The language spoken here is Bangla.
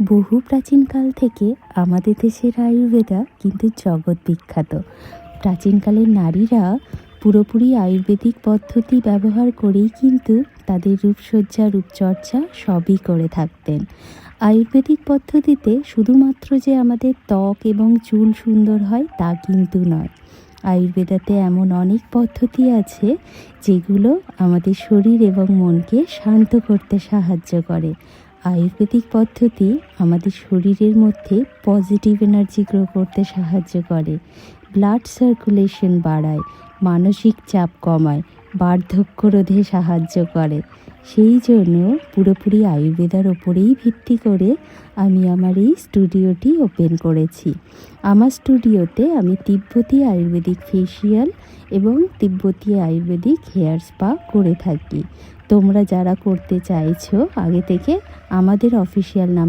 বহু প্রাচীনকাল থেকে আমাদের দেশের আয়ুর্বেদা কিন্তু জগৎ বিখ্যাত। প্রাচীনকালের নারীরা পুরোপুরি আয়ুর্বেদিক পদ্ধতি ব্যবহার করেই কিন্তু তাদের রূপসজ্জা রূপচর্চা সবই করে থাকতেন। আয়ুর্বেদিক পদ্ধতিতে শুধুমাত্র যে আমাদের ত্বক এবং চুল সুন্দর হয় তা কিন্তু নয়। আয়ুর্বেদাতে এমন অনেক পদ্ধতি আছে যেগুলো আমাদের শরীর এবং মনকে শান্ত করতে সাহায্য করে। আয়ুর্বেদিক পদ্ধতি আমাদের শরীরের মধ্যে পজিটিভ এনার্জি গ্রো করতে সাহায্য করে, ব্লাড সার্কুলেশন বাড়ায়, মানসিক চাপ কমায়, বার্ধক্য রোধে সাহায্য করে। সেই জন্য পুরোপুরি আয়ুর্বেদার ওপরেই ভিত্তি করে আমি আমার এই স্টুডিওটি ওপেন করেছি। আমার স্টুডিওতে আমি তিব্বতী আয়ুর্বেদিক ফেসিয়াল এবং তিব্বতী আয়ুর্বেদিক হেয়ার স্পা করে থাকি। তোমরা যারা করতে চাইছো আগে থেকে আমাদের অফিসিয়াল নাম